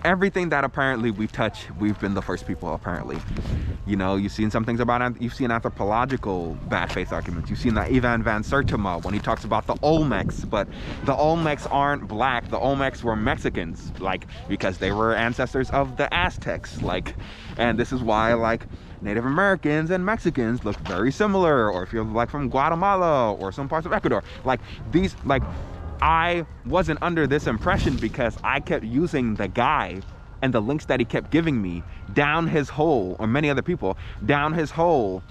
everything that apparently we touch, we've been the first people, apparently. You know, you've seen some things about, you've seen anthropological bad faith arguments. You've seen that Ivan van Sertima when he talks about the Olmecs, but the Olmecs aren't black. The Olmecs were Mexicans, like, because they were ancestors of the Aztecs, like, and this is why, like, Native Americans and Mexicans look very similar, or if you're like from Guatemala or some parts of Ecuador, like these, like, I wasn't under this impression because I kept using the guy and the links that he kept giving me down his hole, or many other people, down his hole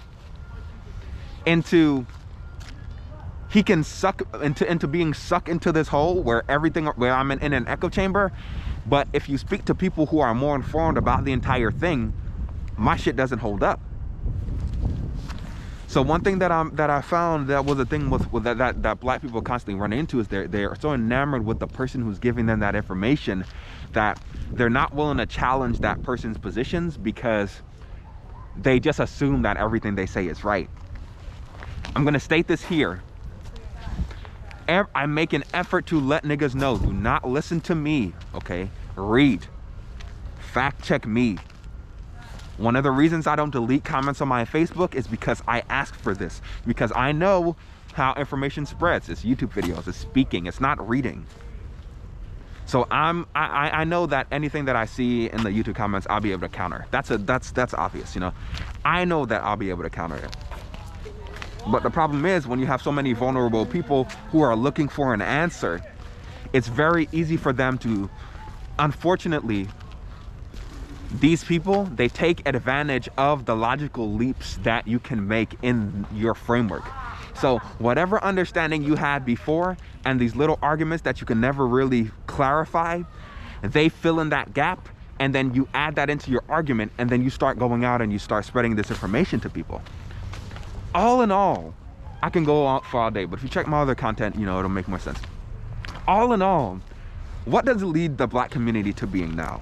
into, he can suck into being sucked into this hole where everything, where I'm in an echo chamber. But if you speak to people who are more informed about the entire thing, my shit doesn't hold up. So one thing that I found that was a thing with that black people constantly run into is they're so enamored with the person who's giving them that information that they're not willing to challenge that person's positions because they just assume that everything they say is right. I'm gonna state this here. I make an effort to let niggas know, do not listen to me, okay? Read, fact check me. One of the reasons I don't delete comments on my Facebook is because I ask for this, because I know how information spreads. It's YouTube videos, it's speaking, it's not reading. So I know that anything that I see in the YouTube comments, I'll be able to counter. That's obvious, you know. I know that I'll be able to counter it. But the problem is when you have so many vulnerable people who are looking for an answer, it's very easy for them to, unfortunately, these people, they take advantage of the logical leaps that you can make in your framework. So whatever understanding you had before and these little arguments that you can never really clarify, they fill in that gap, and then you add that into your argument, and then you start going out and you start spreading this information to people. All in all, I can go on for all day, but if you check my other content, you know, it'll make more sense. All in all, what does it lead the black community to being now?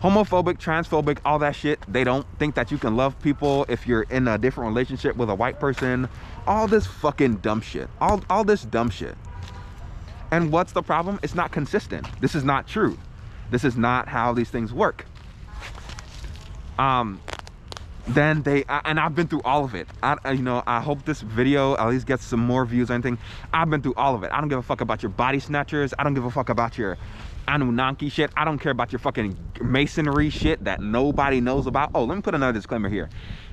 Homophobic, transphobic, all that shit. They don't think that you can love people if you're in a different relationship with a white person. All this fucking dumb shit. All this dumb shit. And what's the problem? It's not consistent. This is not true. This is not how these things work. Then and I've been through all of it. You know, I hope this video at least gets some more views or anything. I've been through all of it. I don't give a fuck about your body snatchers. I don't give a fuck about your Anunnaki shit. I don't care about your fucking masonry shit that nobody knows about. Oh, let me put another disclaimer here.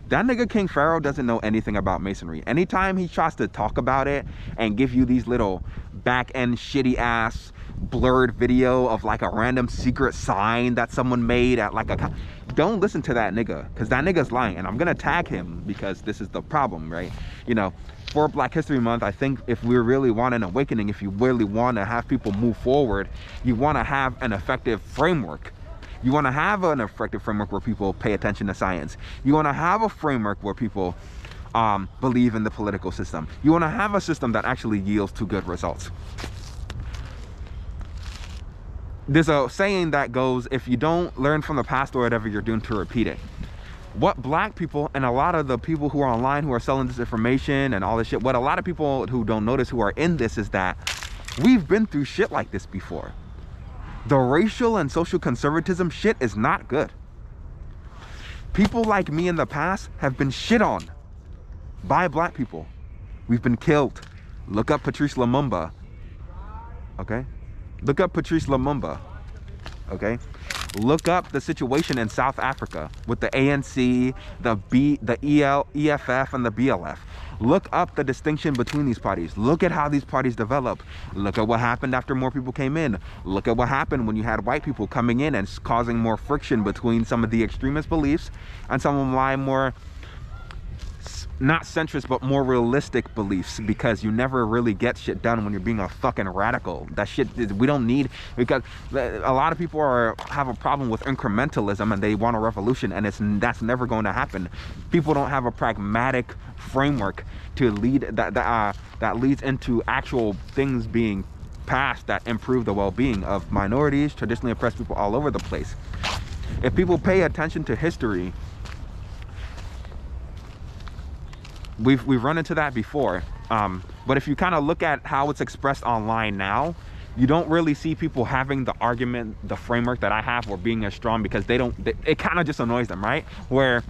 That nigga King Pharaoh doesn't know anything about masonry. Anytime he tries to talk about it and give you these little back end shitty ass blurred video of like a random secret sign that someone made at like a, don't listen to that nigga, because that nigga's lying. And I'm gonna tag him because this is the problem, right? You know, for Black History Month, I think if we really want an awakening, if you really want to have people move forward, you want to have an effective framework. You want to have an effective framework where people pay attention to science. You want to have a framework where people believe in the political system. You want to have a system that actually yields to good results. There's a saying that goes, if you don't learn from the past or whatever, you're doomed to repeat it. What black people and a lot of the people who are online who are selling this information and all this shit, what a lot of people who don't notice who are in this is that we've been through shit like this before. The racial and social conservatism shit is not good. People like me in the past have been shit on by black people. We've been killed. Look up Patrice Lumumba. Okay? Look up Patrice Lumumba. Okay? Look up the situation in South Africa with the ANC, the EFF, and the BLF. Look up the distinction between these parties. Look at how these parties develop. Look at what happened after more people came in. Look at what happened when you had white people coming in and causing more friction between some of the extremist beliefs and some of my more, not centrist, but more realistic beliefs, because you never really get shit done when you're being a fucking radical. That shit, we don't need, because a lot of people have a problem with incrementalism and they want a revolution, and that's never going to happen. People don't have a pragmatic framework to lead that leads into actual things being passed that improve the well-being of minorities, traditionally oppressed people all over the place. If people pay attention to history, we've run into that before, but if you kind of look at how it's expressed online now, You don't really see people having the argument, the framework that I have, or being as strong, because it kind of just annoys them, right? Where,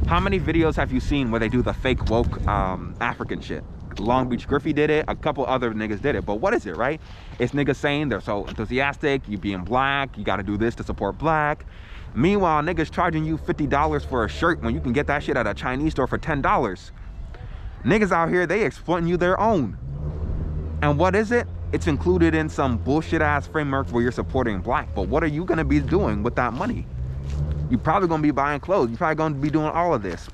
how many videos have you seen where they do the fake woke African shit? Long Beach Griffey did it, a couple other niggas did it, but what is it, right? It's niggas saying they're so enthusiastic, you being black, you gotta do this to support black. Meanwhile, niggas charging you $50 for a shirt when you can get that shit at a Chinese store for $10. Niggas out here, they exploiting you their own. And what is it? It's included in some bullshit ass framework where you're supporting black, but what are you gonna be doing with that money? You're probably gonna be buying clothes, you're probably gonna be doing all of this.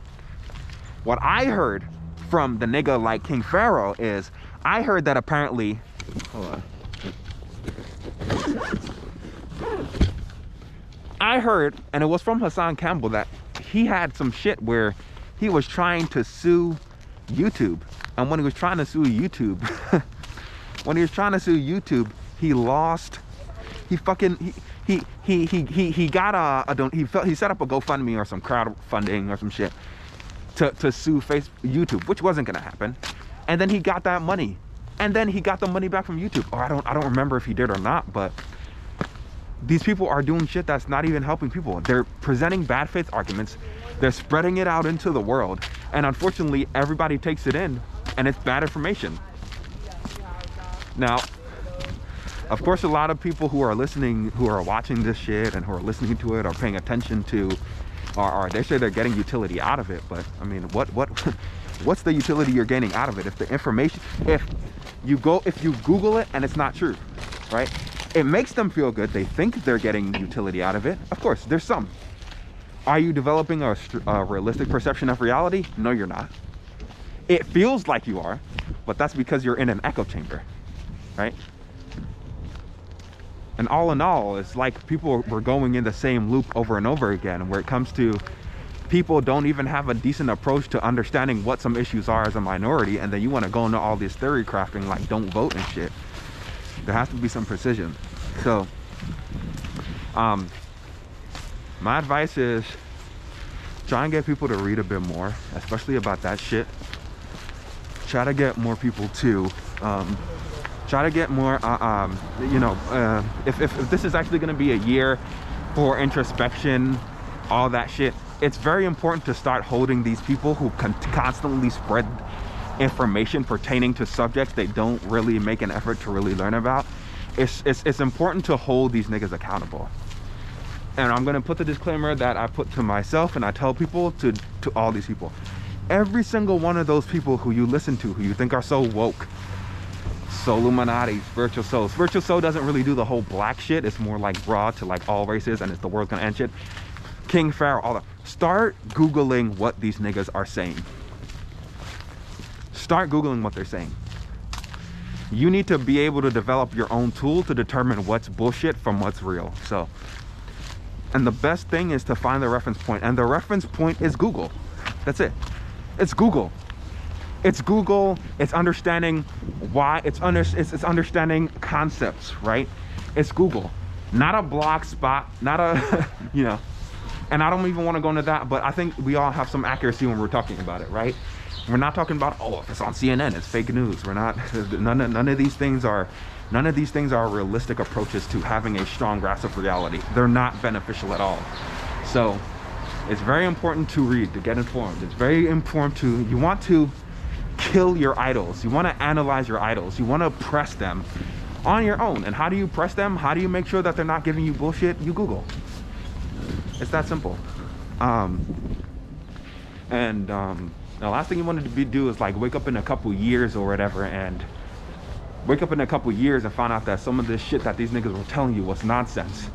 What I heard from the nigga like King Pharaoh is, I heard that apparently, hold on. I heard, and it was from Hassan Campbell, that he had some shit where he was trying to sue YouTube. And when he was trying to sue YouTube, he lost. He fucking he got he set up a GoFundMe or some crowdfunding or some shit to sue YouTube, which wasn't gonna happen. And then he got that money, and then he got the money back from YouTube. Or I don't remember if he did or not, but these people are doing shit that's not even helping people. They're presenting bad faith arguments, they're spreading it out into the world, and unfortunately everybody takes it in, and it's bad information. Now, of course, a lot of people who are listening, who are watching this shit and who are listening to it or paying attention to, they say they're getting utility out of it, but I mean, what's the utility you're gaining out of it? If the information, if you Google it and it's not true, right? It makes them feel good. They think they're getting utility out of it. Of course, there's some. Are you developing a realistic perception of reality? No, you're not. It feels like you are, but that's because you're in an echo chamber, right? And all in all, it's like people were going in the same loop over and over again, where it comes to people don't even have a decent approach to understanding what some issues are as a minority, and then you want to go into all this theory crafting like don't vote and shit. There has to be some precision. So my advice is try and get people to read a bit more, especially about that shit. Try to get more people to try to get more if this is actually going to be a year for introspection, all that shit, it's very important to start holding these people who constantly spread information pertaining to subjects they don't really make an effort to really learn about. It's important to hold these niggas accountable. And I'm gonna put the disclaimer that I put to myself and I tell people to all these people. Every single one of those people who you listen to, who you think are so woke, so Illuminati, Spiritual Soul. Spiritual Soul doesn't really do the whole black shit. It's more like broad to like all races and it's the world's gonna end shit. King Pharaoh, all that. Start Googling what these niggas are saying. Start Googling what they're saying. You need to be able to develop your own tool to determine what's bullshit from what's real. So, and the best thing is to find the reference point, and the reference point is Google. That's it. It's Google. It's Google. It's understanding why. It's understanding concepts, right? It's Google, not a blog spot, not a you know. And I don't even want to go into that, but I think we all have some accuracy when we're talking about it, right? We're not talking about, oh, if it's on CNN, it's fake news. We're not. None of these things are realistic approaches to having a strong grasp of reality. They're not beneficial at all. So it's very important to read, to get informed. It's very important you want to kill your idols. You want to analyze your idols. You want to press them on your own. And how do you press them? How do you make sure that they're not giving you bullshit? You Google. It's that simple. The last thing you want to do is like wake up in a couple years or whatever, and wake up in a couple years and find out that some of this shit that these niggas were telling you was nonsense.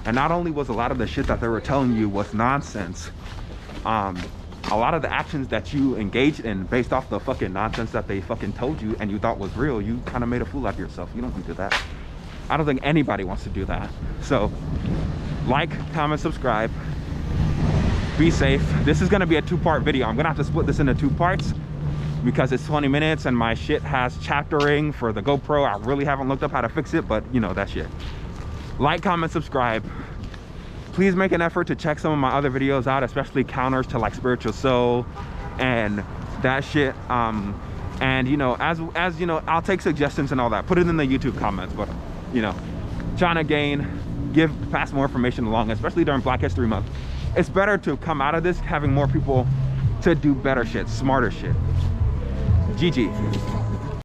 And not only was a lot of the shit that they were telling you was nonsense, a lot of the actions that you engaged in based off the fucking nonsense that they fucking told you and you thought was real, you kind of made a fool out of yourself. You don't want to do that. I don't think anybody wants to do that. So like, comment, subscribe. Be safe. This is gonna be a two-part video. I'm gonna have to split this into 2 parts because it's 20 minutes and my shit has chaptering for the GoPro. I really haven't looked up how to fix it, but you know, that shit. Like, comment, subscribe. Please make an effort to check some of my other videos out, especially counters to like Spiritual Soul and that shit. And you know, as you know, I'll take suggestions and all that, put it in the YouTube comments. But you know, trying to pass more information along, especially during Black History Month. It's better to come out of this having more people to do better shit, smarter shit. GG.